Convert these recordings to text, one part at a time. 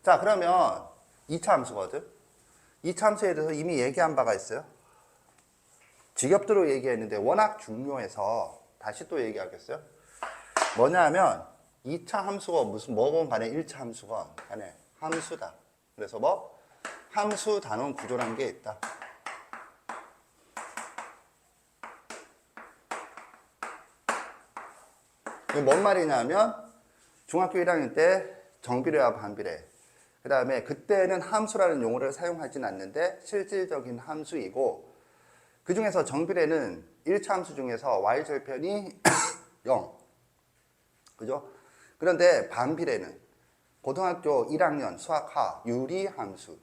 자, 그러면 2차 함수거든. 2차 함수에 대해서 이미 얘기한 바가 있어요. 직역도로 얘기했는데 워낙 중요해서 다시 또 얘기하겠어요. 뭐냐면 2차 함수가 무슨 뭐건 간에 1차 함수건 간에 함수다. 그래서 뭐 함수 단원 구조라는 게 있다. 이게 뭔 말이냐면 중학교 1학년 때 정비례와 반비례, 그 다음에 그때는 함수라는 용어를 사용하진 않는데 실질적인 함수이고, 그 중에서 정비례는 1차 함수 중에서 y절편이 0, 그죠? 그런데 반비례는 고등학교 1학년 수학하 유리함수예요,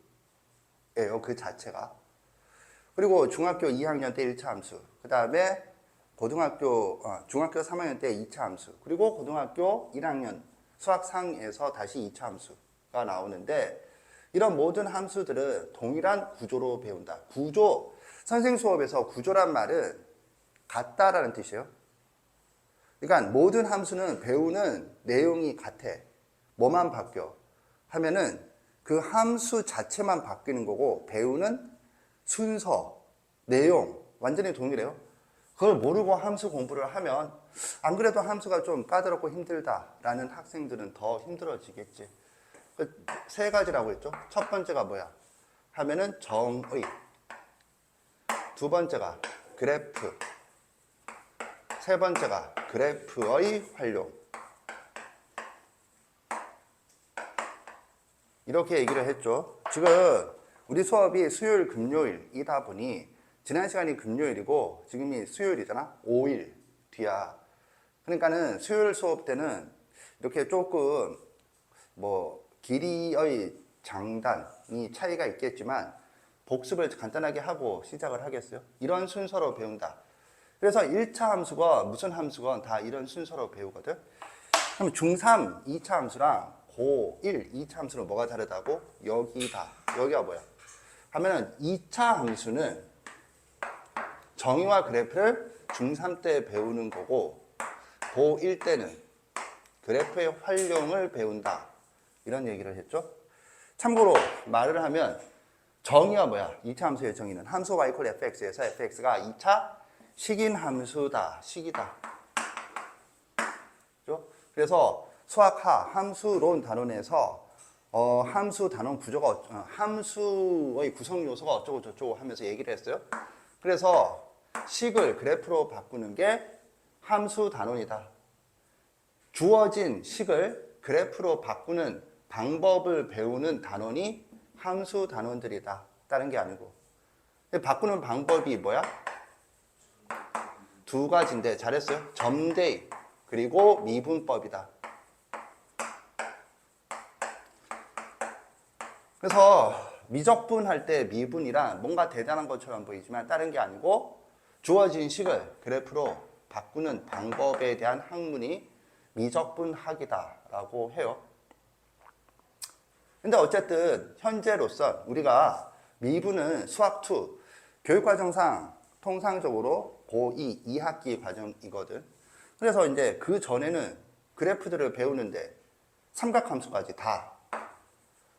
그 자체가. 그리고 중학교 2학년 때 1차 함수, 그 다음에 중학교 3학년 때 2차 함수, 그리고 고등학교 1학년 수학상에서 다시 2차 함수가 나오는데, 이런 모든 함수들은 동일한 구조로 배운다. 구조, 선생 수업에서 구조란 말은 같다라는 뜻이에요. 그러니까 모든 함수는 배우는 내용이 같아. 뭐만 바뀌어 하면은 그 함수 자체만 바뀌는 거고, 배우는 순서, 내용 완전히 동일해요. 그걸 모르고 함수 공부를 하면 안 그래도 함수가 좀 까다롭고 힘들다라는 학생들은 더 힘들어지겠지. 그 세 가지라고 했죠. 첫 번째가 뭐야 하면은 정의, 두 번째가 그래프, 세 번째가 그래프의 활용. 이렇게 얘기를 했죠. 지금 우리 수업이 수요일 금요일이다 보니 지난 시간이 금요일이고 지금이 수요일이잖아. 5일 뒤야. 그러니까는 수요일 수업 때는 이렇게 조금 뭐 길이의 장단이 차이가 있겠지만 복습을 간단하게 하고 시작을 하겠어요. 이런 순서로 배운다. 그래서 1차 함수가 무슨 함수건 다 이런 순서로 배우거든. 그럼 중3 2차 함수랑 고1 2차 함수는 뭐가 다르다고? 여기다. 여기가 뭐야? 하면은 2차 함수는 정의와 그래프를 중3 때 배우는 거고, 고1 때는 그래프의 활용을 배운다. 이런 얘기를 했죠. 참고로 말을 하면 정의가 뭐야? 2차 함수의 정의는 함수 y = fx에서 fx가 2차 식인 함수다. 식이다. 그렇죠? 그래서 수학하 함수론 단원에서 함수 단원 구조가 함수의 구성 요소가 어쩌고 저쩌고 하면서 얘기를 했어요. 그래서 식을 그래프로 바꾸는 게 함수 단원이다. 주어진 식을 그래프로 바꾸는 방법을 배우는 단원이 함수 단원들이다. 다른 게 아니고. 근데 바꾸는 방법이 뭐야? 두 가지인데 잘했어요. 점대입 그리고 미분법이다. 그래서 미적분 할 때 미분이란 뭔가 대단한 것처럼 보이지만 다른 게 아니고 주어진 식을 그래프로 바꾸는 방법에 대한 학문이 미적분학이다라고 해요. 근데 어쨌든 현재로서 우리가 미분은 수학2 교육과정상 통상적으로 고2 2학기 과정이거든. 그래서 이제 그 전에는 그래프들을 배우는데 삼각함수까지 다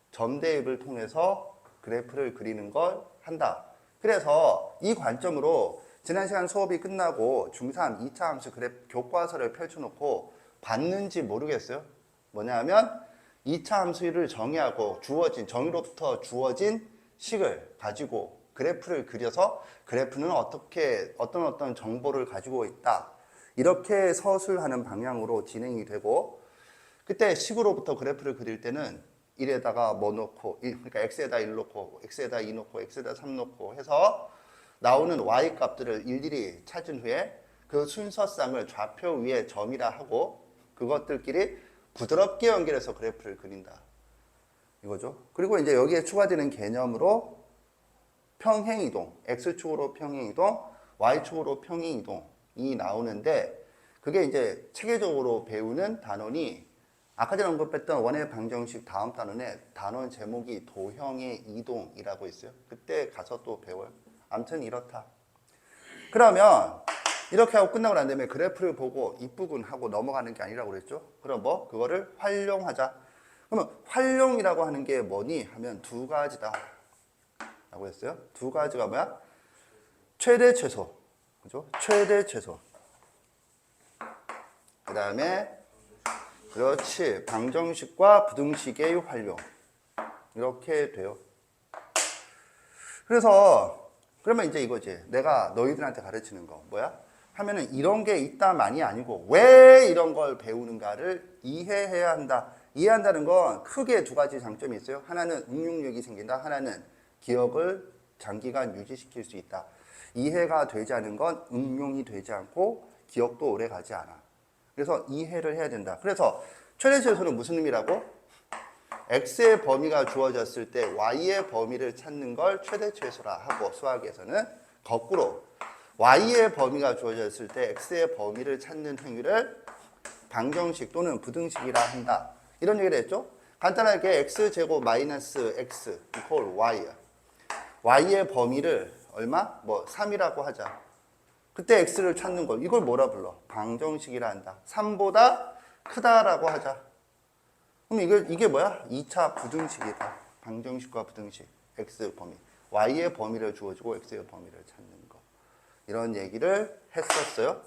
점대입을 통해서 그래프를 그리는 걸 한다. 그래서 이 관점으로 지난 시간 수업이 끝나고 중3 2차 함수 그래프 교과서를 펼쳐놓고 봤는지 모르겠어요. 뭐냐면 2차 함수를 정의하고 정의로부터 주어진 식을 가지고 그래프를 그려서 그래프는 어떤 정보를 가지고 있다. 이렇게 서술하는 방향으로 진행이 되고, 그때 식으로부터 그래프를 그릴 때는 1에다가 뭐 넣고, 그러니까 x에다 1 넣고, x에다 2 넣고, x에다 3 넣고 해서 나오는 y 값들을 일일이 찾은 후에 그 순서상을 좌표 위에 점이라 하고 그것들끼리 부드럽게 연결해서 그래프를 그린다. 이거죠. 그리고 이제 여기에 추가되는 개념으로 평행이동, x축으로 평행이동, y축으로 평행이동이 나오는데, 그게 이제 체계적으로 배우는 단원이 아까 전에 언급했던 원의 방정식 다음 단원에 단원 제목이 도형의 이동이라고 있어요. 그때 가서 또 배워요. 아무튼 이렇다. 그러면 이렇게 하고 끝나고 난 다음에 그래프를 보고 입부분 하고 넘어가는 게 아니라고 그랬죠. 그럼 그거를 활용하자. 그러면 활용이라고 하는 게 뭐니 하면 두 가지다 라고 했어요. 두 가지가 뭐야? 최대 최소, 그죠? 최대 최소. 그 다음에 그렇지, 방정식과 부등식의 활용. 이렇게 돼요. 그래서 그러면 이제 이거지. 내가 너희들한테 가르치는 거 뭐야? 하면은 이런 게 있다만이 아니고 왜 이런 걸 배우는가를 이해해야 한다. 이해한다는 건 크게 두 가지 장점이 있어요. 하나는 응용력이 생긴다. 하나는 기억을 장기간 유지시킬 수 있다. 이해가 되지 않은 건 응용이 되지 않고 기억도 오래 가지 않아. 그래서 이해를 해야 된다. 그래서 최대 최소는 무슨 의미라고? x의 범위가 주어졌을 때 y의 범위를 찾는 걸 최대 최소라 하고, 수학에서는 거꾸로 y의 범위가 주어졌을 때 x의 범위를 찾는 행위를 방정식 또는 부등식이라 한다. 이런 얘기를 했죠. 간단하게 x제곱 마이너스 x 이퀄 y야. y의 범위를 얼마? 뭐 3이라고 하자. 그때 x를 찾는 걸, 이걸 뭐라 불러? 방정식이라 한다. 3보다 크다라고 하자. 그럼 이게 뭐야? 2차 부등식이다. 방정식과 부등식. x 범위. y의 범위를 주어주고 x의 범위를 찾는 거. 이런 얘기를 했었어요.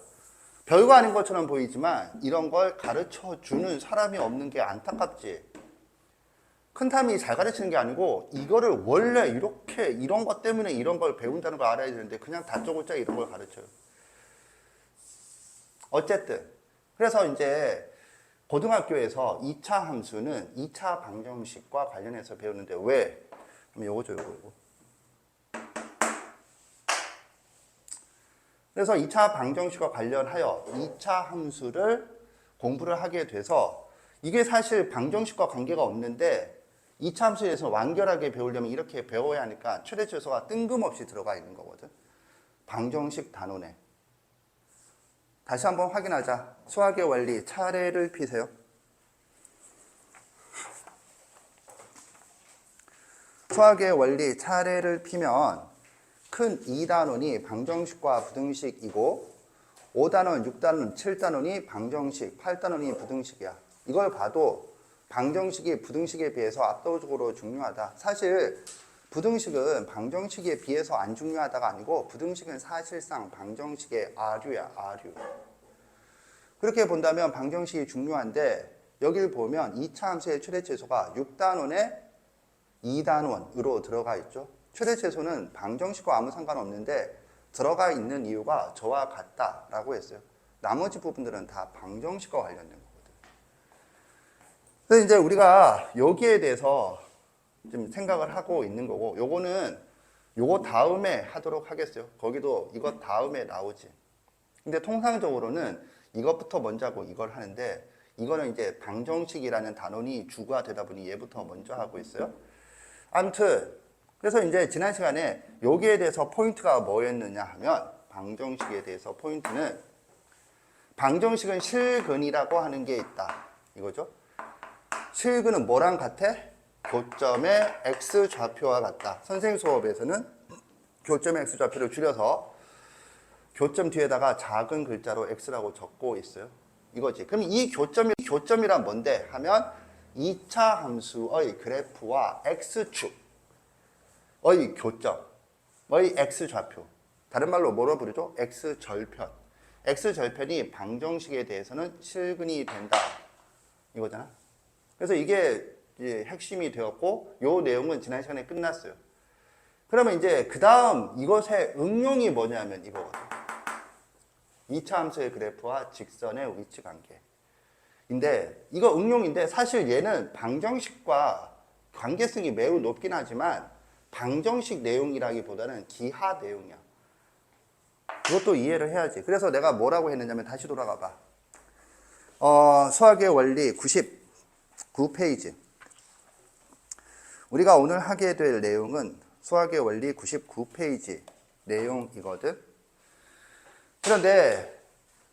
별거 아닌 것처럼 보이지만 이런 걸 가르쳐 주는 사람이 없는 게 안타깝지. 큰탐이 잘 가르치는 게 아니고 이거를 원래 이렇게 이런 것 때문에 이런 걸 배운다는 걸 알아야 되는데 그냥 다짜고짜 이런 걸 가르쳐요. 어쨌든 그래서 이제 고등학교에서 2차 함수는 2차 방정식과 관련해서 배우는데 왜? 그럼 요거죠, 요거. 그래서 2차 방정식과 관련하여 2차 함수를 공부를 하게 돼서 이게 사실 방정식과 관계가 없는데 2차 함수에 대해서 완결하게 배우려면 이렇게 배워야 하니까 최대 최소가 뜬금없이 들어가 있는 거거든. 방정식 단원에. 다시 한번 확인하자. 수학의 원리 차례를 피세요. 수학의 원리 차례를 피면 큰 2단원이 방정식과 부등식이고 5단원, 6단원, 7단원이 방정식, 8단원이 부등식이야. 이걸 봐도 방정식이 부등식에 비해서 압도적으로 중요하다. 사실 부등식은 방정식에 비해서 안 중요하다가 아니고 부등식은 사실상 방정식의 아류야, 아류. 그렇게 본다면 방정식이 중요한데 여기를 보면 2차 함수의 최대 최소가 6단원에 2단원으로 들어가 있죠. 최대 최소는 방정식과 아무 상관없는데 들어가 있는 이유가 저와 같다라고 했어요. 나머지 부분들은 다 방정식과 관련된 거거든. 그래서 이제 우리가 여기에 대해서 좀 생각을 하고 있는 거고, 요거는 요거 다음에 하도록 하겠어요. 거기도 이것 다음에 나오지. 근데 통상적으로는 이것부터 먼저 하고 이걸 하는데 이거는 이제 방정식이라는 단원이 주가 되다 보니 얘부터 먼저 하고 있어요. 아무튼 그래서 이제 지난 시간에 여기에 대해서 포인트가 뭐였느냐 하면 방정식에 대해서 포인트는 방정식은 실근이라고 하는 게 있다. 이거죠. 실근은 뭐랑 같아? 교점의 x좌표와 같다. 선생님 수업에서는 교점의 x좌표를 줄여서 교점 뒤에다가 작은 글자로 x라고 적고 있어요. 이거지. 그럼 이 교점이란 뭔데 하면 2차 함수의 그래프와 x축 의 교점의 x좌표, 다른 말로 뭐로 부르죠? x절편. x절편이 방정식에 대해서는 실근이 된다 이거잖아. 그래서 이게 이제 핵심이 되었고 요 내용은 지난 시간에 끝났어요. 그러면 이제 그 다음 이것의 응용이 뭐냐면 이거거든. 2차 함수의 그래프와 직선의 위치관계 인데 이거 응용인데 사실 얘는 방정식과 관계성이 매우 높긴 하지만 방정식 내용이라기보다는 기하 내용이야. 그것도 이해를 해야지. 그래서 내가 뭐라고 했느냐면 다시 돌아가 봐. 수학의 원리 99페이지. 우리가 오늘 하게 될 내용은 수학의 원리 99페이지 내용이거든. 그런데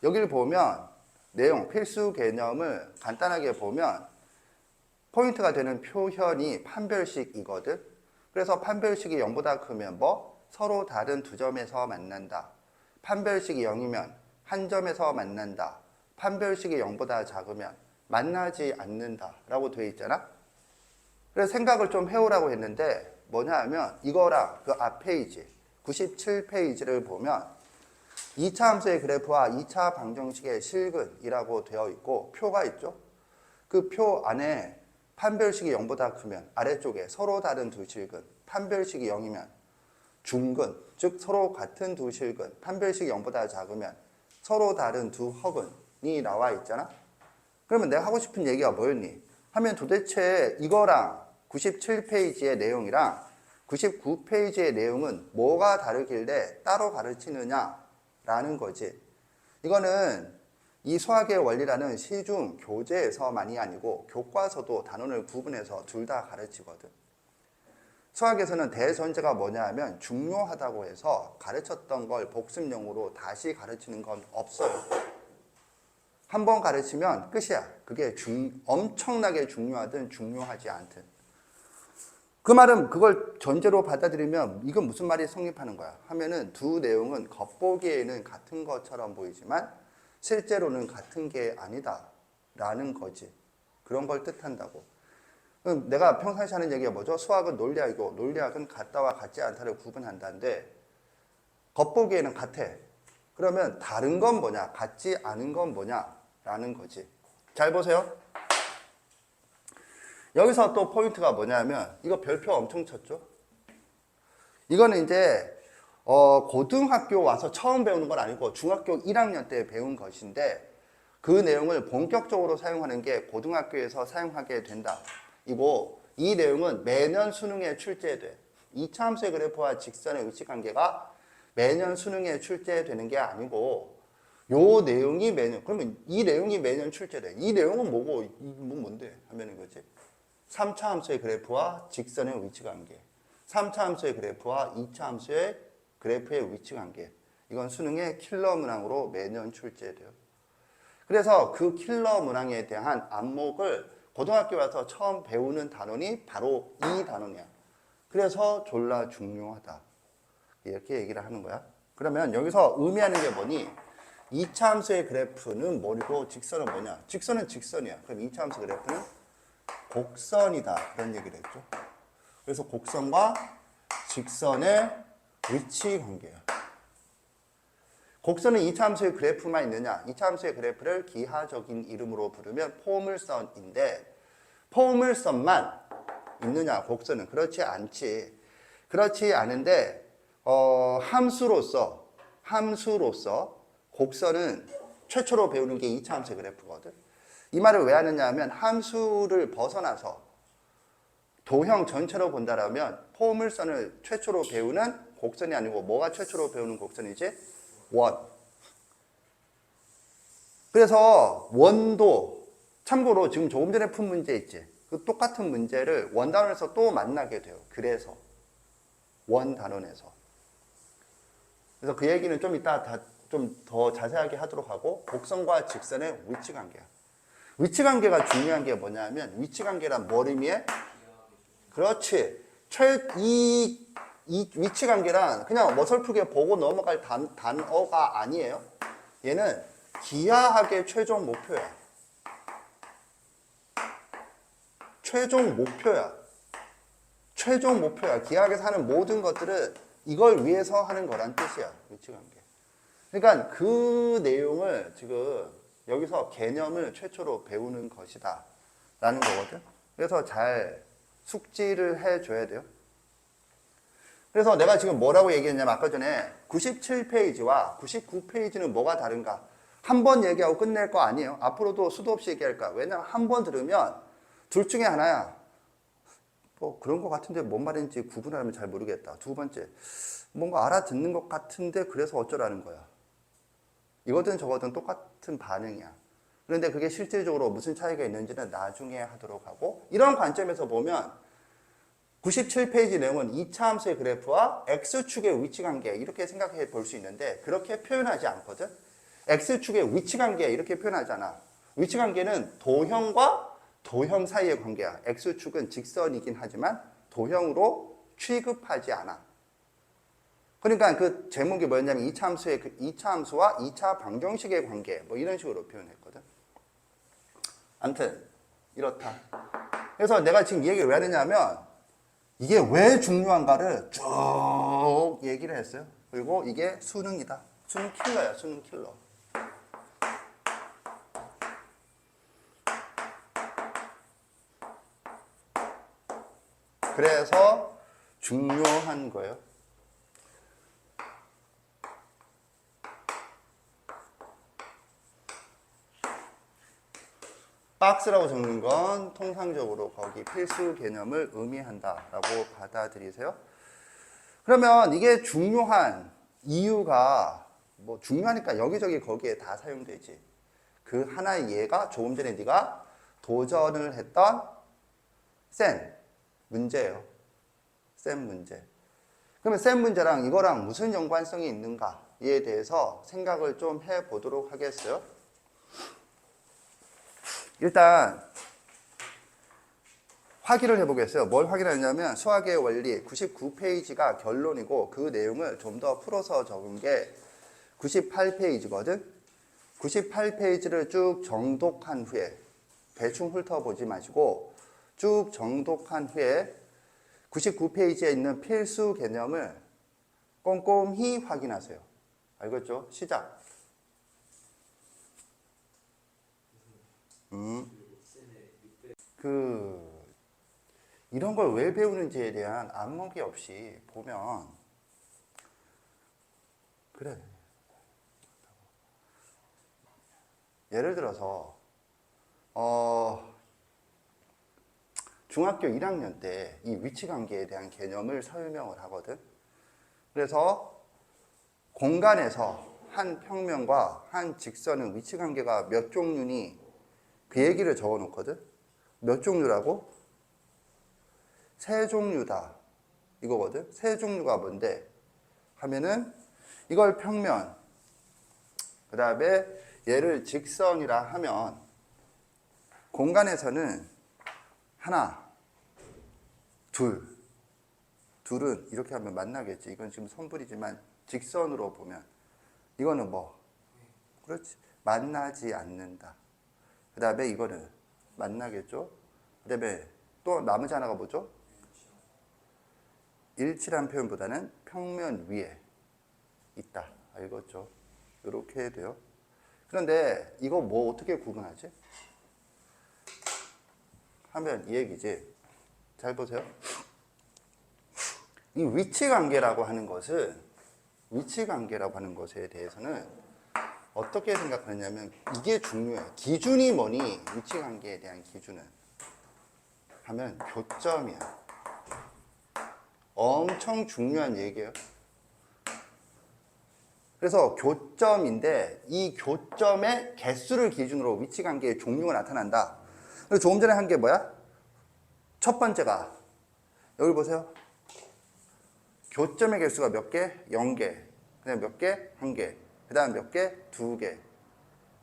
여기를 보면 내용, 필수 개념을 간단하게 보면 포인트가 되는 표현이 판별식이거든. 그래서 판별식이 0보다 크면 뭐? 서로 다른 두 점에서 만난다. 판별식이 0이면 한 점에서 만난다. 판별식이 0보다 작으면 만나지 않는다 라고 되어 있잖아. 그래서 생각을 좀 해오라고 했는데 뭐냐 하면 이거랑 그 앞 페이지 97페이지를 보면 2차 함수의 그래프와 2차 방정식의 실근이라고 되어 있고 표가 있죠. 그 표 안에 판별식이 0보다 크면 아래쪽에 서로 다른 두 실근, 판별식이 0이면 중근, 즉 서로 같은 두 실근, 판별식이 0보다 작으면 서로 다른 두 허근이 나와 있잖아. 그러면 내가 하고 싶은 얘기가 뭐였니? 하면 도대체 이거랑 97페이지의 내용이랑 99페이지의 내용은 뭐가 다르길래 따로 가르치느냐라는 거지. 이거는 이 수학의 원리라는 시중 교재에서만이 아니고 교과서도 단원을 구분해서 둘 다 가르치거든. 수학에서는 대전제가 뭐냐 하면 중요하다고 해서 가르쳤던 걸 복습용으로 다시 가르치는 건 없어요. 한 번 가르치면 끝이야. 그게 엄청나게 중요하든 중요하지 않든. 그 말은 그걸 전제로 받아들이면 이건 무슨 말이 성립하는 거야 하면은 두 내용은 겉보기에는 같은 것처럼 보이지만 실제로는 같은 게 아니다 라는 거지. 그런 걸 뜻한다고. 그럼 내가 평상시 하는 얘기가 뭐죠? 수학은 논리학이고 논리학은 같다와 같지 않다를 구분한다는데 겉보기에는 같아. 그러면 다른 건 뭐냐? 같지 않은 건 뭐냐? 라는 거지. 잘 보세요. 여기서 또 포인트가 뭐냐면 이거 별표 엄청 쳤죠? 이거는 이제 고등학교 와서 처음 배우는 건 아니고 중학교 1학년 때 배운 것인데 그 내용을 본격적으로 사용하는 게 고등학교에서 사용하게 된다. 이고 이 내용은 매년 수능에 출제돼. 2차 함수의 그래프와 직선의 위치관계가 매년 수능에 출제되는 게 아니고 요 내용이 매년, 그러면 이 내용이 매년 출제돼. 이 내용은 뭐고, 뭔데? 하면은 거지. 3차 함수의 그래프와 직선의 위치관계. 3차 함수의 그래프와 2차 함수의 그래프의 위치관계. 이건 수능의 킬러 문항으로 매년 출제돼요. 그래서 그 킬러 문항에 대한 안목을 고등학교 와서 처음 배우는 단원이 바로 이 단원이야. 그래서 졸라 중요하다. 이렇게 얘기를 하는 거야. 그러면 여기서 의미하는 게 뭐니? 2차 함수의 그래프는 뭐고 직선은 뭐냐? 직선은 직선이야. 그럼 2차 함수 그래프는 곡선이다. 그런 얘기를 했죠. 그래서 곡선과 직선의 위치 관계야. 곡선은 2차 함수의 그래프만 있느냐? 2차 함수의 그래프를 기하적인 이름으로 부르면 포물선인데 포물선만 있느냐? 곡선은 그렇지 않지. 그렇지 않은데 함수로서 곡선은 최초로 배우는 게 2차 함수의 그래프거든. 이 말을 왜 하느냐 하면 함수를 벗어나서 도형 전체로 본다라면 포물선을 최초로 배우는 곡선이 아니고 뭐가 최초로 배우는 곡선이지? 원. 그래서 원도 참고로 지금 조금 전에 푼 문제 있지? 그 똑같은 문제를 원단원에서 또 만나게 돼요. 그래서 원단원에서. 그래서 그 얘기는 좀 이따 좀 더 자세하게 하도록 하고 곡선과 직선의 위치관계야. 위치관계가 중요한 게 뭐냐면 위치관계란 뭘 의미해? 그렇지. 이 위치관계란 그냥 어설프게 보고 넘어갈 단어가 아니에요. 얘는 기하학의 최종 목표야. 최종 목표야. 최종 목표야. 기하학에서 하는 모든 것들은 이걸 위해서 하는 거란 뜻이야. 위치관계. 그러니까 그 내용을 지금 여기서 개념을 최초로 배우는 것이다 라는 거거든. 그래서 잘 숙지를 해줘야 돼요. 그래서 내가 지금 뭐라고 얘기했냐면 아까 전에 97페이지와 99페이지는 뭐가 다른가? 한 번 얘기하고 끝낼 거 아니에요. 앞으로도 수도 없이 얘기할 거야. 왜냐면 한 번 들으면 둘 중에 하나야. 뭐 그런 거 같은데 뭔 말인지 구분하면 잘 모르겠다. 두 번째, 뭔가 알아듣는 것 같은데 그래서 어쩌라는 거야. 이거든 저거든 똑같은 반응이야. 그런데 그게 실질적으로 무슨 차이가 있는지는 나중에 하도록 하고 이런 관점에서 보면 97페이지 내용은 2차 함수의 그래프와 X축의 위치관계 이렇게 생각해 볼 수 있는데 그렇게 표현하지 않거든. X축의 위치관계 이렇게 표현하잖아. 위치관계는 도형과 도형 사이의 관계야. X축은 직선이긴 하지만 도형으로 취급하지 않아. 그러니까 그 제목이 뭐였냐면 2차 함수와 2차 방정식의 관계 뭐 이런 식으로 표현했거든. 아무튼 이렇다. 그래서 내가 지금 이 얘기를 왜 하느냐면 이게 왜 중요한가를 쭉 얘기를 했어요. 그리고 이게 수능이다. 수능 킬러야, 수능 킬러. 그래서 중요한 거예요. 박스라고 적는 건 통상적으로 거기 필수 개념을 의미한다라고 받아들이세요. 그러면 이게 중요한 이유가 뭐 중요하니까 여기저기 거기에 다 사용되지. 그 하나의 예가 조금 전에 네가 도전을 했던 셈 문제예요. 셈 문제. 그러면 셈 문제랑 이거랑 무슨 연관성이 있는가에 대해서 생각을 좀 해보도록 하겠어요. 일단 확인을 해보겠어요. 뭘 확인하냐면 수학의 원리 99페이지가 결론이고 그 내용을 좀 더 풀어서 적은 게 98페이지거든. 98페이지를 쭉 정독한 후에 대충 훑어보지 마시고 쭉 정독한 후에 99페이지에 있는 필수 개념을 꼼꼼히 확인하세요. 알겠죠? 시작. 이런 걸 왜 배우는지에 대한 안목이 없이 보면 그래. 예를 들어서 중학교 1학년 때 이 위치관계에 대한 개념을 설명을 하거든. 그래서 공간에서 한 평면과 한 직선의 위치관계가 몇 종류니 그 얘기를 적어 놓거든. 몇 종류라고? 세 종류다 이거거든. 세 종류가 뭔데 하면은 이걸 평면, 그 다음에 얘를 직선이라 하면 공간에서는 하나, 둘은 이렇게 하면 만나겠지. 이건 지금 선불이지만 직선으로 보면 이거는 뭐? 그렇지. 만나지 않는다. 그 다음에 이거는 만나겠죠. 그 다음에 또 나머지 하나가 뭐죠? 일치란 표현보다는 평면 위에 있다. 알겠죠? 이렇게 해야 돼요. 그런데 이거 뭐 어떻게 구분하지? 하면 이 얘기지. 잘 보세요. 이 위치관계라고 하는 것에 대해서는 어떻게 생각하냐면 이게 중요해. 기준이 뭐니? 위치관계에 대한 기준은 하면 교점이야. 엄청 중요한 얘기예요. 그래서 교점인데 이 교점의 개수를 기준으로 위치관계의 종류가 나타난다. 그리고 조금 전에 한 게 뭐야? 첫 번째가 여기 보세요. 교점의 개수가 몇 개? 0개. 그 다음에 몇 개? 1개. 그 다음 몇 개? 2개.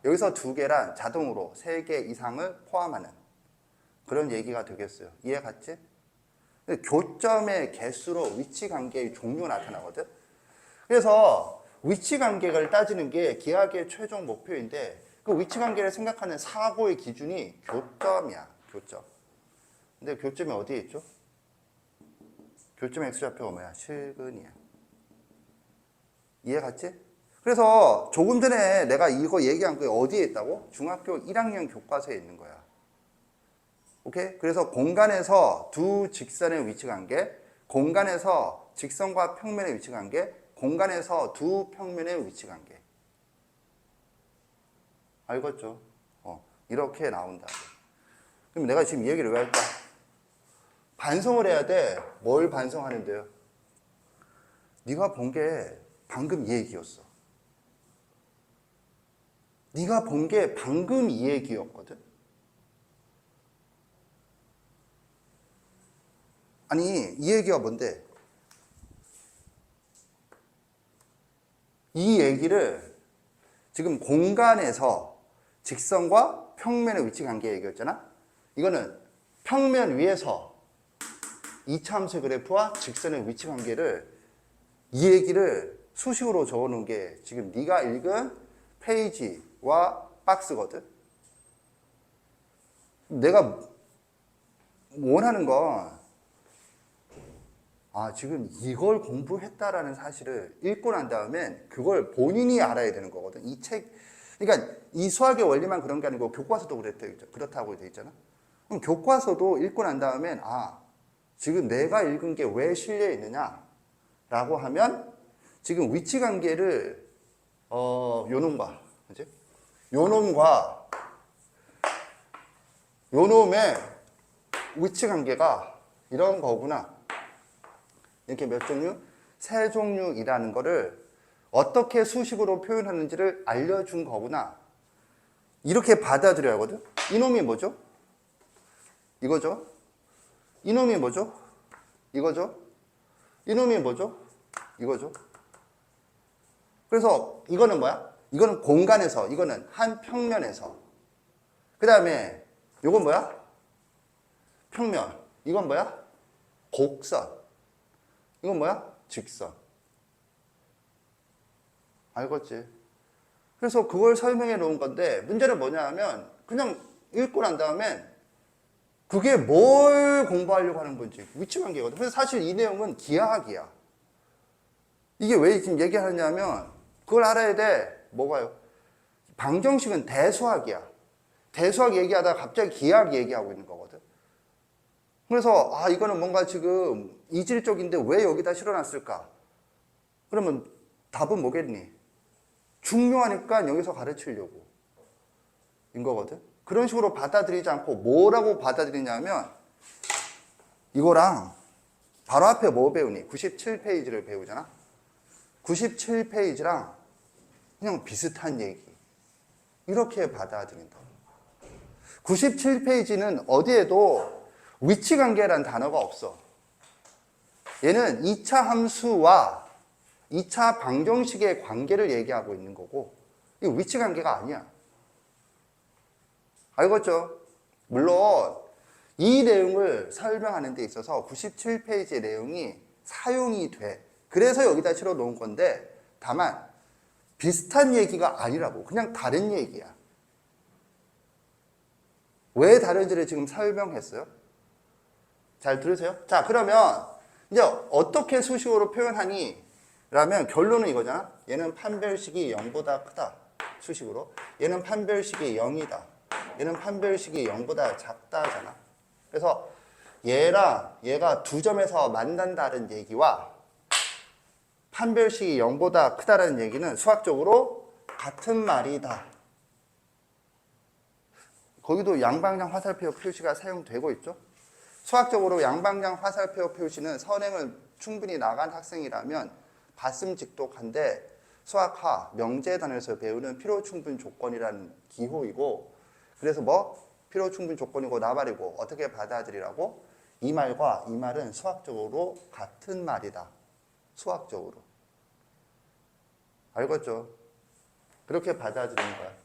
여기서 2개란 자동으로 3개 이상을 포함하는 그런 얘기가 되겠어요. 이해 갔지? 교점의 개수로 위치관계의 종류가 나타나거든. 그래서 위치관계를 따지는 게 기하학의 최종 목표인데 그 위치관계를 생각하는 사고의 기준이 교점이야. 교점. 근데 교점이 어디에 있죠? 교점의 x좌표가 뭐야? 실근이야. 이해 갔지? 그래서 조금 전에 내가 이거 얘기한 게 어디에 있다고? 중학교 1학년 교과서에 있는 거야. 오케이? 그래서 공간에서 두 직선의 위치관계, 공간에서 직선과 평면의 위치관계, 공간에서 두 평면의 위치관계. 알겠죠? 이렇게 나온다. 그럼 내가 지금 이 얘기를 왜 할까? 반성을 해야 돼. 뭘 반성하는데요? 네가 본 게 방금 이 얘기였어. 네가 본 게 방금 이 얘기였거든. 아니, 이 얘기가 뭔데? 이 얘기를 지금 공간에서 직선과 평면의 위치 관계 얘기였잖아? 이거는 평면 위에서 이차함수 그래프와 직선의 위치 관계를 이 얘기를 수식으로 적어 놓은 게 지금 네가 읽은 페이지와 박스거든? 내가 원하는 건 지금 이걸 공부했다라는 사실을 읽고 난 다음엔 그걸 본인이 알아야 되는 거거든. 이 책, 그러니까 이 수학의 원리만 그런 게 아니고 교과서도 그렇다고 돼 있잖아. 그럼 교과서도 읽고 난 다음엔 지금 내가 읽은 게 왜 실려 있느냐라고 하면 지금 위치 관계를 요놈과 그지? 요놈과 요놈의 위치 관계가 이런 거구나. 이렇게 몇 종류? 세 종류이라는 거를 어떻게 수식으로 표현하는지를 알려준 거구나. 이렇게 받아들여야 하거든. 이놈이 뭐죠? 이거죠. 이놈이 뭐죠? 이거죠. 이놈이 뭐죠? 이거죠. 그래서 이거는 뭐야? 이거는 공간에서, 이거는 한 평면에서. 그 다음에 이건 뭐야? 평면. 이건 뭐야? 곡선. 이건 뭐야? 직선. 알겠지? 그래서 그걸 설명해 놓은 건데 문제는 뭐냐 하면 그냥 읽고 난 다음엔 그게 뭘 공부하려고 하는 건지 위치관계거든. 그래서 사실 이 내용은 기하학이야. 이게 왜 지금 얘기하느냐면 그걸 알아야 돼. 뭐가요? 방정식은 대수학이야. 대수학 얘기하다가 갑자기 기하학 얘기하고 있는 거거든. 그래서 이거는 뭔가 지금 이질적인데 왜 여기다 실어놨을까? 그러면 답은 뭐겠니? 중요하니까 여기서 가르치려고 인 거거든. 그런 식으로 받아들이지 않고 뭐라고 받아들이냐면 이거랑 바로 앞에 뭐 배우니? 97페이지를 배우잖아. 97페이지랑 그냥 비슷한 얘기 이렇게 받아들인다. 97페이지는 어디에도 위치관계라는 단어가 없어. 얘는 2차 함수와 2차 방정식의 관계를 얘기하고 있는 거고 이 위치관계가 아니야. 알겠죠? 물론 이 내용을 설명하는 데 있어서 97페이지의 내용이 사용이 돼. 그래서 여기다 실어 놓은 건데 다만 비슷한 얘기가 아니라고. 그냥 다른 얘기야. 왜 다른지를 지금 설명했어요? 잘 들으세요? 자, 그러면 이제 어떻게 수식어로 표현하니? 라면 결론은 이거잖아. 얘는 판별식이 0보다 크다. 수식으로. 얘는 판별식이 0이다. 얘는 판별식이 0보다 작다잖아. 그래서 얘랑 얘가 두 점에서 만난다는 얘기와 판별식이 0보다 크다라는 얘기는 수학적으로 같은 말이다. 거기도 양방향 화살표 표시가 사용되고 있죠. 수학적으로 양방향 화살표 표시는 선행을 충분히 나간 학생이라면 봤음 직독한데 수학하 명제단에서 배우는 필요충분 조건이라는 기호이고 그래서 필요충분 조건이고 나발이고 어떻게 받아들이라고? 이 말과 이 말은 수학적으로 같은 말이다. 수학적으로. 알겠죠? 그렇게 받아들이는 거야.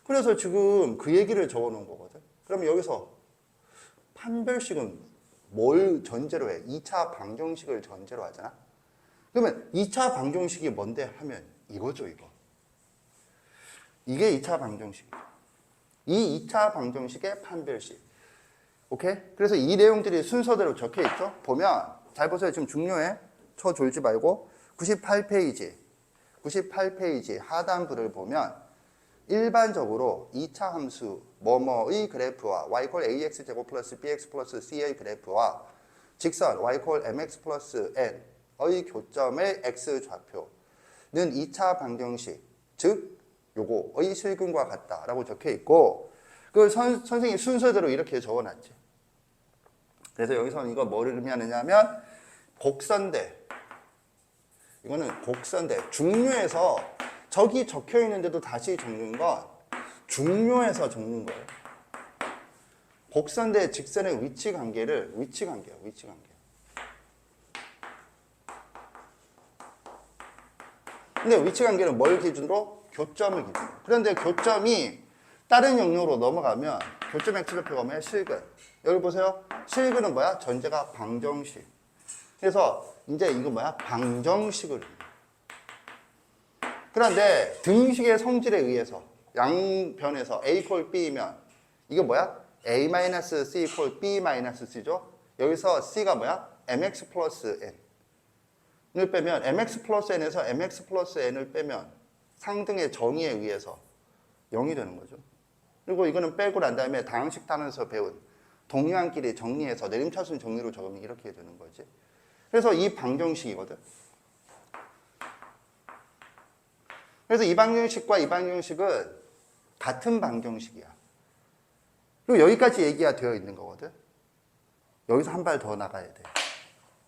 그래서 지금 그 얘기를 적어 놓은 거거든. 그러면 여기서 판별식은 뭘 전제로 해? 2차 방정식을 전제로 하잖아. 그러면 2차 방정식이 뭔데 하면 이거죠, 이거. 이게 2차 방정식이죠. 이 2차 방정식의 판별식. 오케이? 그래서 이 내용들이 순서대로 적혀 있죠? 보면, 잘 보세요. 지금 중요해. 쳐 졸지 말고. 98페이지 하단부를 보면, 일반적으로 2차 함수, 뭐뭐의 그래프와 y ax 제곱 플러스 bx 플러스 c의 그래프와 직선 y mx 플러스 n의 교점의 x 좌표는 2차 방정식, 즉 요거의 실근과 같다라고 적혀 있고 그걸 선생님이 순서대로 이렇게 적어놨지. 그래서 여기서는 이거 뭐를 의미하느냐면 곡선대. 이거는 곡선대. 중요해서 저기 적혀 있는데도 다시 적는 건 중요해서 적는 거예요. 곡선대 직선의 위치관계야. 근데 위치관계는 뭘 기준으로? 교점을 기준으로. 그런데 교점이 다른 영역으로 넘어가면 교점 x좌표가 뭐야? 실근. 여기 보세요. 실근은 뭐야? 전제가 방정식. 그래서 이제 이거 뭐야? 방정식을. 그런데 등식의 성질에 의해서 양변에서 a 콜 b면 이게 뭐야? A-C equal B-C죠? 여기서 C가 뭐야? mx 플러스 n을 빼면 mx 플러스 n에서 mx 플러스 n을 빼면 상등의 정의에 의해서 0이 되는 거죠. 그리고 이거는 빼고 난 다음에 다항식 단원에서 배운 동의항끼리 정리해서 내림차순 정리로 적으면 이렇게 되는 거지. 그래서 이 방정식이거든. 그래서 이 방정식과 이 방정식은 같은 방정식이야. 그리고 여기까지 얘기가 되어 있는 거거든. 여기서 한 발 더 나가야 돼.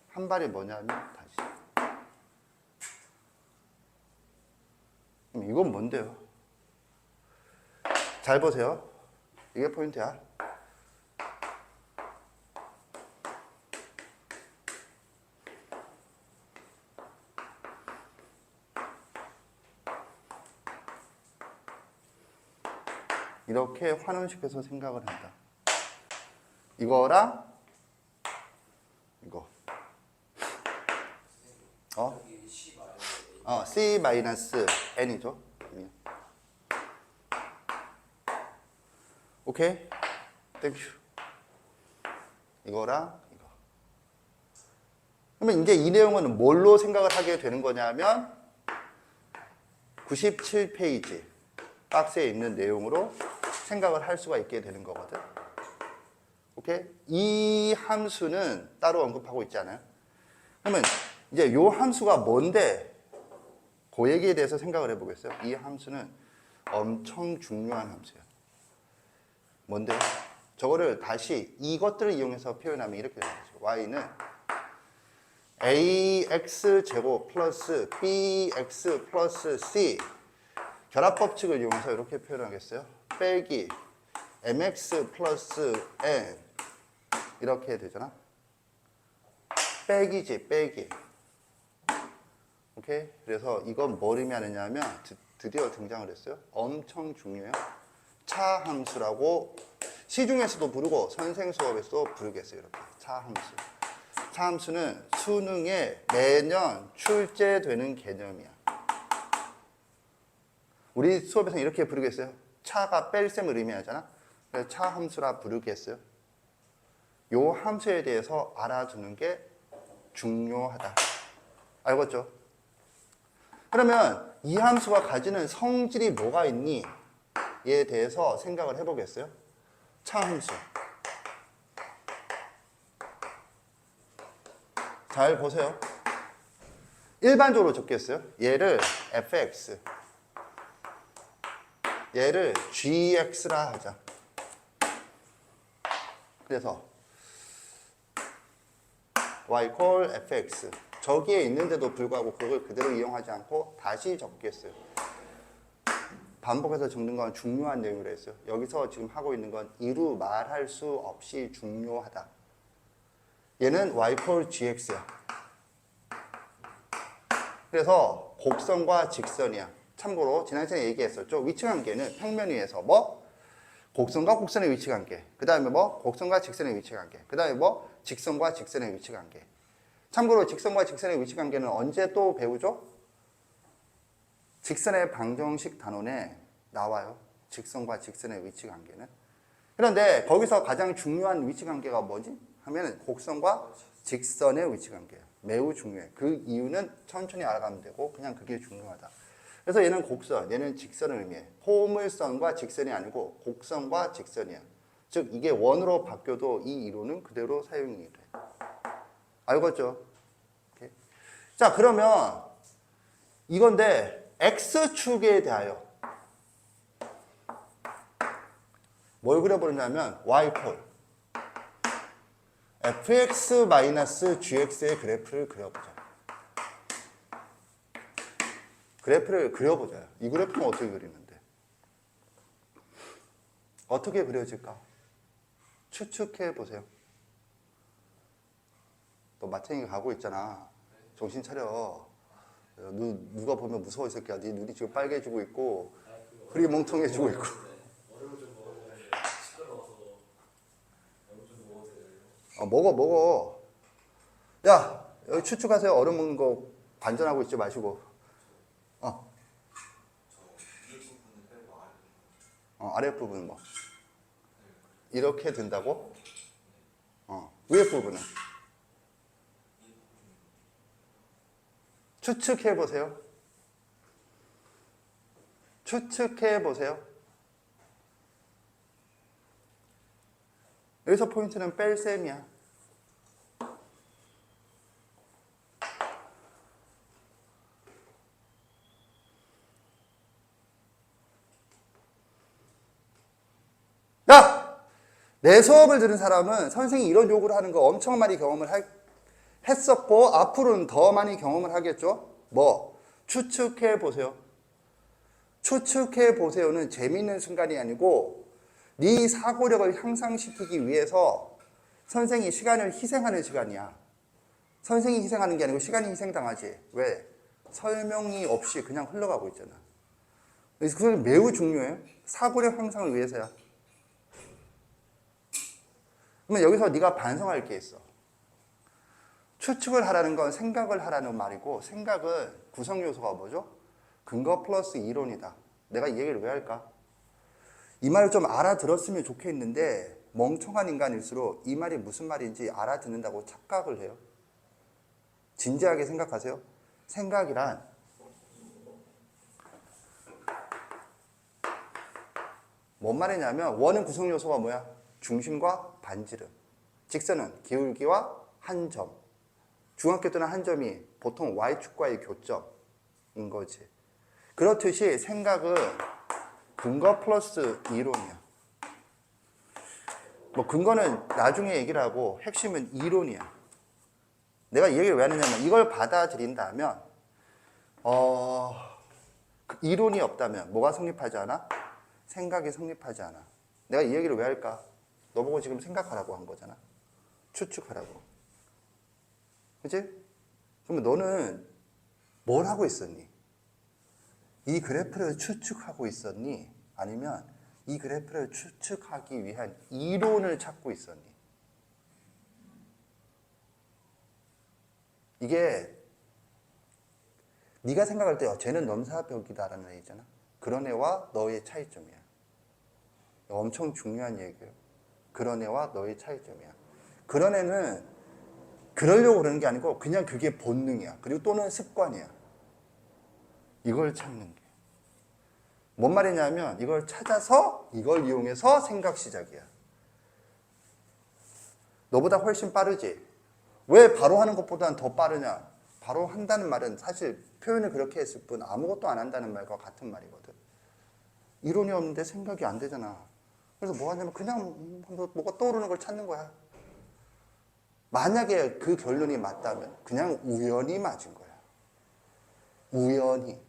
한 발이 뭐냐면 다시. 그럼 이건 뭔데요? 잘 보세요. 이게 포인트야. 이렇게 환원시켜서 생각을 한다. 이거랑 이거. C-n이죠. 오케이? 땡큐. 이거랑 이거. 그러면 이제 이 내용은 뭘로 생각을 하게 되는 거냐면 97페이지 박스에 있는 내용으로 생각을 할 수가 있게 되는 거거든. 오케이? 이 함수는 따로 언급하고 있지 않아요? 그러면 이제 이 함수가 뭔데? 그 얘기에 대해서 생각을 해보겠어요. 이 함수는 엄청 중요한 함수예요. 뭔데? 저거를 다시 이것들을 이용해서 표현하면 이렇게 되는 거죠. y는 ax제곱 플러스 bx 플러스 c 결합법칙을 이용해서 이렇게 표현하겠어요. 빼기 mx 플러스 n 이렇게 되잖아. 빼기지, 빼기. 오케이? 그래서 이건 뭘 의미하느냐면 드디어 등장을 했어요. 엄청 중요해요. 차함수라고 시중에서도 부르고 선생 수업에서도 부르겠어요. 이렇게 차함수. 차함수는 수능에 매년 출제되는 개념이야. 우리 수업에서는 이렇게 부르겠어요. 차가 뺄셈을 의미하잖아. 그래서 차함수라 부르겠어요. 요 함수에 대해서 알아두는 게 중요하다. 알겠죠? 그러면 이 함수가 가지는 성질이 뭐가 있니? 에 대해서 생각을 해보겠어요. 차함수. 잘 보세요. 일반적으로 적겠어요. 얘를 fx, 얘를 gx라 하자. 그래서 y equal fx. 저기에 있는데도 불구하고 그걸 그대로 이용하지 않고 다시 적겠어요. 반복해서 적는 건 중요한 내용이라 했어요. 여기서 지금 하고 있는 건 이루 말할 수 없이 중요하다. 얘는 y equal gx야. 그래서 곡선과 직선이야. 참고로 지난 시간에 얘기했었죠. 위치관계는 평면 위에서 뭐? 곡선과 곡선의 위치관계. 그 다음에 뭐? 곡선과 직선의 위치관계. 그 다음에 뭐? 직선과 직선의 위치관계. 참고로 직선과 직선의 위치관계는 언제 또 배우죠? 직선의 방정식 단원에 나와요. 직선과 직선의 위치관계는. 그런데 거기서 가장 중요한 위치관계가 뭐지? 하면 곡선과 직선의 위치관계예요. 매우 중요해. 그 이유는 천천히 알아가면 되고 그냥 그게 중요하다. 그래서 얘는 곡선, 얘는 직선을 의미해. 포물선과 직선이 아니고 곡선과 직선이야. 즉 이게 원으로 바뀌어도 이 이론은 그대로 사용이 돼. 알겠죠? 오케이. 자, 그러면 이건데 X축에 대하여 뭘 그려버리냐면 y 콜 fx-gx의 그래프를 그려보자. 그래프를 그려보자. 이 그래프는 어떻게 그리는데? 어떻게 그려질까? 추측해 보세요. 너 마탱이가 가고 있잖아. 정신 차려. 누가 보면 무서워 이 새끼야. 네 눈이 지금 빨개지고 있고 흐리 멍청해지고 있고. 먹어. 야, 여기 추측하세요. 얼음 먹는 거 관전하고 있지 마시고. 아랫부분 뭐. 이렇게 든다고? 위에 부분은 추측해 보세요. 추측해 보세요. 여기서 포인트는 뺄 셈이야. 야! 내 수업을 들은 사람은 선생님이 이런 요구를 하는 거 엄청 많이 했었고 앞으로는 더 많이 경험을 하겠죠. 뭐? 추측해 보세요. 추측해 보세요는 재미있는 순간이 아니고 네 사고력을 향상시키기 위해서 선생이 시간을 희생하는 시간이야. 선생이 희생하는 게 아니고 시간이 희생당하지. 왜? 설명이 없이 그냥 흘러가고 있잖아. 그래서 그건 매우 중요해요. 사고력 향상을 위해서야. 그러면 여기서 네가 반성할 게 있어. 추측을 하라는 건 생각을 하라는 말이고 생각은 구성 요소가 뭐죠? 근거 플러스 이론이다. 내가 이 얘기를 왜 할까? 이 말을 좀 알아들었으면 좋겠는데 멍청한 인간일수록 이 말이 무슨 말인지 알아듣는다고 착각을 해요. 진지하게 생각하세요. 생각이란 뭔 말이냐면 원은 구성 요소가 뭐야? 중심과 반지름. 직선은 기울기와 한 점. 중학교 때는 한 점이 보통 Y축과의 교점인 거지. 그렇듯이 생각은 근거 플러스 이론이야. 뭐 근거는 나중에 얘기를 하고 핵심은 이론이야. 내가 이 얘기를 왜 하느냐면 이걸 받아들인다면 이론이 없다면 뭐가 성립하지 않아? 생각이 성립하지 않아. 내가 이 얘기를 왜 할까? 너보고 지금 생각하라고 한 거잖아. 추측하라고. 그치? 그러면 너는 뭘 하고 있었니? 이 그래프를 추측하고 있었니? 아니면 이 그래프를 추측하기 위한 이론을 찾고 있었니? 이게 네가 생각할 때 쟤는 넘사벽이다라는 애 있잖아. 그런 애와 너의 차이점이야. 엄청 중요한 얘기예요. 그런 애와 너의 차이점이야. 그런 애는 그러려고 그러는 게 아니고 그냥 그게 본능이야. 그리고 또는 습관이야. 이걸 찾는 게. 뭔 말이냐면 이걸 찾아서 이걸 이용해서 생각 시작이야. 너보다 훨씬 빠르지? 왜 바로 하는 것보다는 더 빠르냐? 바로 한다는 말은 사실 표현을 그렇게 했을 뿐 아무것도 안 한다는 말과 같은 말이거든. 이론이 없는데 생각이 안 되잖아. 그래서 뭐 하냐면 그냥 뭐가 떠오르는 걸 찾는 거야. 만약에 그 결론이 맞다면 그냥 우연히 맞은 거야. 우연히.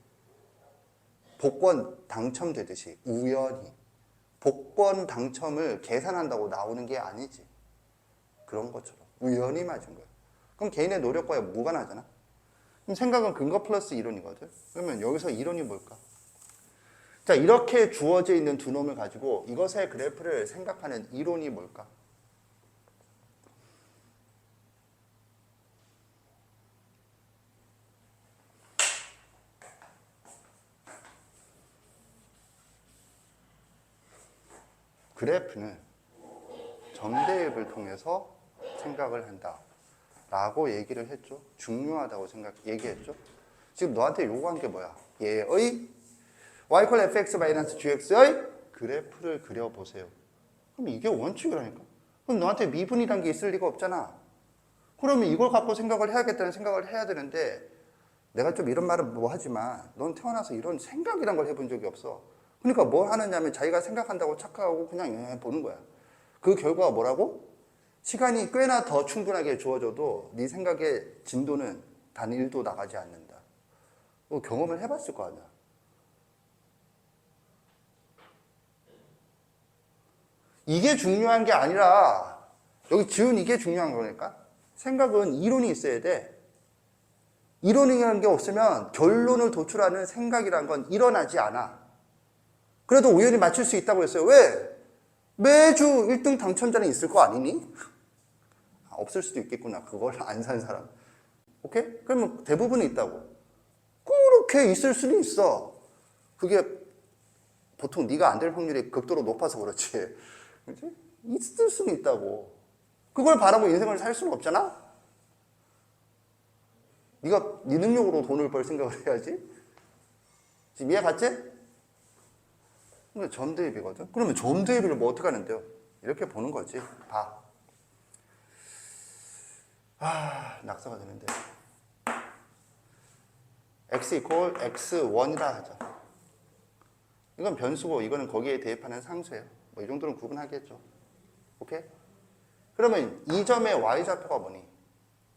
복권 당첨되듯이 우연히. 복권 당첨을 계산한다고 나오는 게 아니지. 그런 것처럼 우연히 맞은 거야. 그럼 개인의 노력과 무관하잖아. 그럼 생각은 근거 플러스 이론이거든. 그러면 여기서 이론이 뭘까? 자, 이렇게 주어져 있는 두 놈을 가지고 이것의 그래프를 생각하는 이론이 뭘까? 그래프는 점대입을 통해서 생각을 한다 라고 얘기를 했죠. 중요하다고 얘기했죠. 지금 너한테 요구한 게 뭐야? 얘의 y = fx-gx의 그래프를 그려보세요. 그럼 이게 원칙이라니까. 그럼 너한테 미분이란 게 있을 리가 없잖아. 그러면 이걸 갖고 생각을 해야겠다는 생각을 해야 되는데 내가 좀 이런 말은 뭐 하지만 넌 태어나서 이런 생각이란 걸 해본 적이 없어. 그러니까 뭘 하느냐면 자기가 생각한다고 착각하고 그냥 보는 거야. 그 결과가 뭐라고? 시간이 꽤나 더 충분하게 주어져도 네 생각의 진도는 단 1도 나가지 않는다. 경험을 해봤을 거 아니야. 이게 중요한 게 아니라 여기 지은 이게 중요한 거니까. 생각은 이론이 있어야 돼. 이론이라는 게 없으면 결론을 도출하는 생각이란 건 일어나지 않아. 그래도 우연히 맞출 수 있다고 했어요. 왜? 매주 1등 당첨자는 있을 거 아니니? 없을 수도 있겠구나. 그걸 안 산 사람. 오케이? 그러면 대부분은 있다고. 그렇게 있을 수는 있어. 그게 보통 네가 안 될 확률이 극도로 높아서 그렇지. 그렇지? 있을 수는 있다고. 그걸 바라고 인생을 살 수는 없잖아? 네가 네 능력으로 돈을 벌 생각을 해야지. 지금 이해 갔지? 근데 점대입이거든. 그러면 점대입을 뭐 어떻게 하는데요? 이렇게 보는 거지. 봐. 낙서가 되는데. x 이퀄 x1이라 하자. 이건 변수고 이거는 거기에 대입하는 상수예요. 뭐 이 정도는 구분하겠죠. 오케이? 그러면 이 점의 y좌표가 뭐니?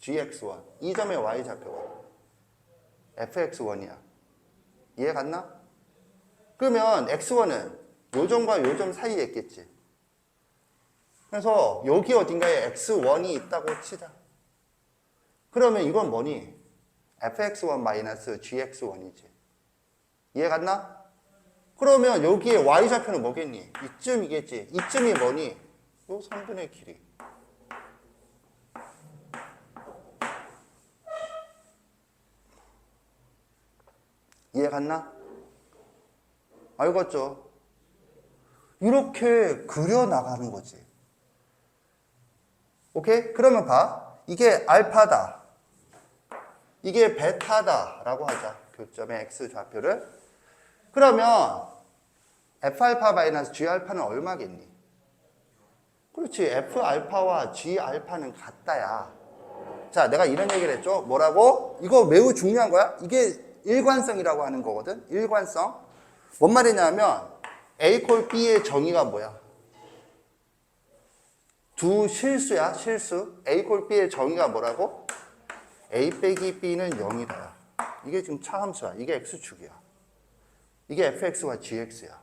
gx1. 이 점의 y좌표가 fx1이야. 이해 갔나? 그러면 x1은 요 점과 요 점 사이에 있겠지. 그래서 여기 어딘가에 x1이 있다고 치자. 그러면 이건 뭐니? fx1-gx1이지. 이해 갔나? 그러면 여기에 y좌표는 뭐겠니? 이쯤이겠지. 이쯤이 뭐니? 요 선분의 길이. 이해 갔나? 알겠죠? 이렇게 그려나가는 거지. 오케이? 그러면 봐. 이게 알파다. 이게 베타다. 라고 하자. 교점의 x좌표를. 그러면 Fα-G알파는 얼마겠니? 그렇지. F알파와 G알파는 같다야. 자, 내가 이런 얘기를 했죠. 뭐라고? 이거 매우 중요한 거야. 이게 일관성이라고 하는 거거든. 일관성. 뭔 말이냐면 A 콜 B의 정의가 뭐야? 두 실수야. 실수. A 콜 B의 정의가 뭐라고? A 빼기 B는 0이다. 이게 지금 차함수야. 이게 X축이야. 이게 fx와 gx야.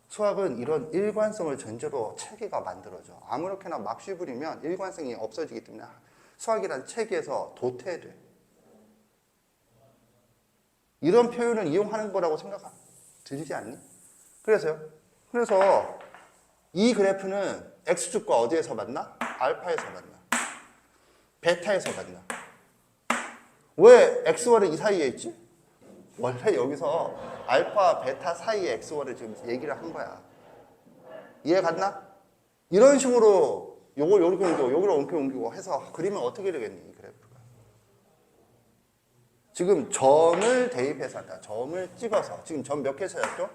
수학은 이런 일관성을 전제로 체계가 만들어져. 아무렇게나 막 쉬부리면 일관성이 없어지기 때문에 수학이라는 체계에서 도태돼. 이런 표현을 이용하는 거라고 생각 들지 않니? 그래서 이 그래프는 x축과 어디에서 만나? 알파에서 만나. 베타에서 만나. 왜 x1은 이 사이에 있지? 원래 여기서 알파, 베타 사이에 x1을 지금 얘기를 한 거야. 이해 갔나? 이런 식으로 요걸 이렇게 옮기고 요걸 이렇게 옮기고 해서 그리면 어떻게 되겠니? 이 그래프가. 지금 점을 대입해서 한다. 점을 찍어서. 지금 점 몇 개 찾았죠?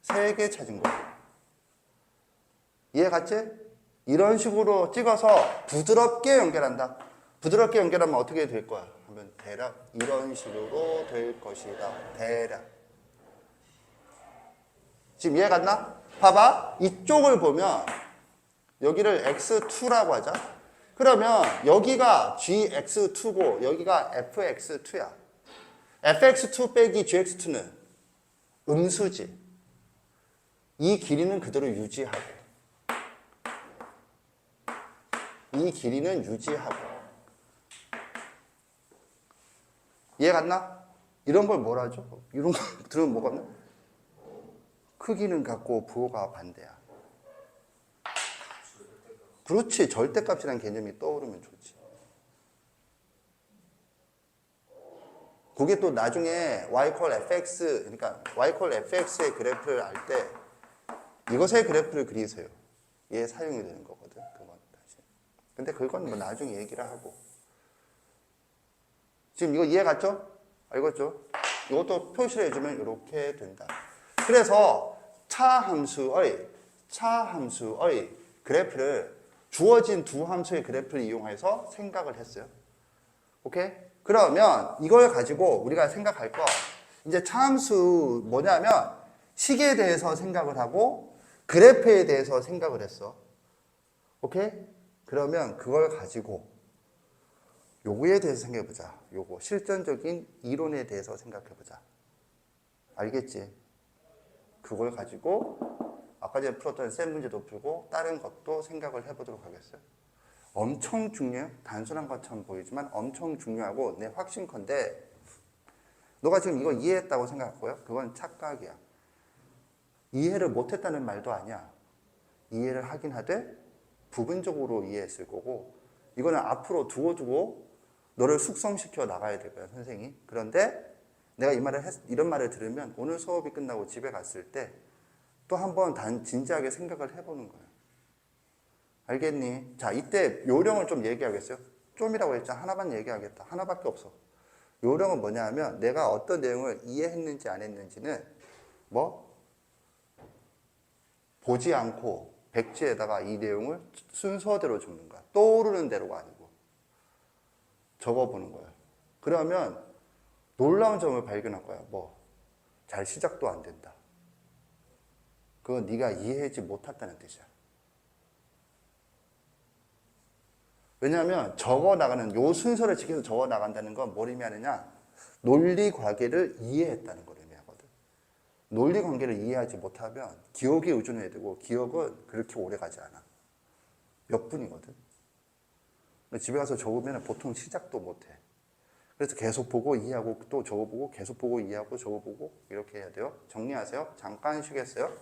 3개 찾은 거야. 이해 갔지? 이런 식으로 찍어서 부드럽게 연결한다. 부드럽게 연결하면 어떻게 될 거야? 하면 대략 이런 식으로 될 것이다. 대략. 지금 이해 갔나? 봐봐. 이쪽을 보면 여기를 x2라고 하자. 그러면 여기가 gx2고 여기가 fx2야. fx2 빼기 gx2는 음수지. 이 길이는 그대로 유지하고 이 길이는 유지하고. 이해 갔나? 이런 걸 뭐라 하죠? 이런 거 들으면 뭐가 크기는 같고 부호가 반대야. 그렇지. 절대값이라는 개념이 떠오르면 좋지. 그게 또 나중에 y 콜 fx, 그러니까 y 콜 fx의 그래프를 알 때 이것의 그래프를 그리세요. 얘 사용이 되는 거거든. 그건 다시. 근데 그건 뭐 나중에 얘기를 하고. 지금 이거 이해 갔죠? 알겠죠? 이것도 표시를 해주면 이렇게 된다. 그래서 차함수의 그래프를 주어진 두 함수의 그래프를 이용해서 생각을 했어요. 오케이? 그러면 이걸 가지고 우리가 생각할 거 이제 차함수 뭐냐면 식에 대해서 생각을 하고 그래프에 대해서 생각을 했어. 오케이? 그러면 그걸 가지고 요거에 대해서 생각해보자. 요거 실전적인 이론에 대해서 생각해보자. 알겠지? 그걸 가지고 아까 전에 풀었던 셈 문제도 풀고 다른 것도 생각을 해보도록 하겠어요. 엄청 중요해요. 단순한 것처럼 보이지만 엄청 중요하고 내 확신컨대 너가 지금 이거 이해했다고 생각하고요. 그건 착각이야. 이해를 못했다는 말도 아니야. 이해를 하긴 하되 부분적으로 이해했을 거고 이거는 앞으로 두고 너를 숙성시켜 나가야 될 거야, 선생님이. 그런데 내가 이런 말을 들으면 오늘 수업이 끝나고 집에 갔을 때 또 한번 진지하게 생각을 해보는 거예요. 알겠니? 자, 이때 요령을 좀 얘기하겠어요. 좀이라고 했잖아. 하나만 얘기하겠다. 하나밖에 없어. 요령은 뭐냐 하면 내가 어떤 내용을 이해했는지 안 했는지는 뭐 보지 않고 백지에다가 이 내용을 순서대로 적는 거야. 떠오르는 대로가 아니고 적어보는 거야. 그러면 놀라운 점을 발견할 거야. 뭐 잘 시작도 안 된다. 그건 네가 이해하지 못했다는 뜻이야. 왜냐하면 적어 나가는 요 순서를 지켜서 적어 나간다는 건 뭘 의미하느냐? 논리 관계를 이해했다는 걸 의미하거든. 논리 관계를 이해하지 못하면 기억에 의존해야 되고 기억은 그렇게 오래 가지 않아. 몇 분이거든. 집에 가서 적으면 보통 시작도 못 해. 그래서 계속 보고 이해하고 또 적어보고 계속 보고 이해하고 적어보고 이렇게 해야 돼요. 정리하세요. 잠깐 쉬겠어요.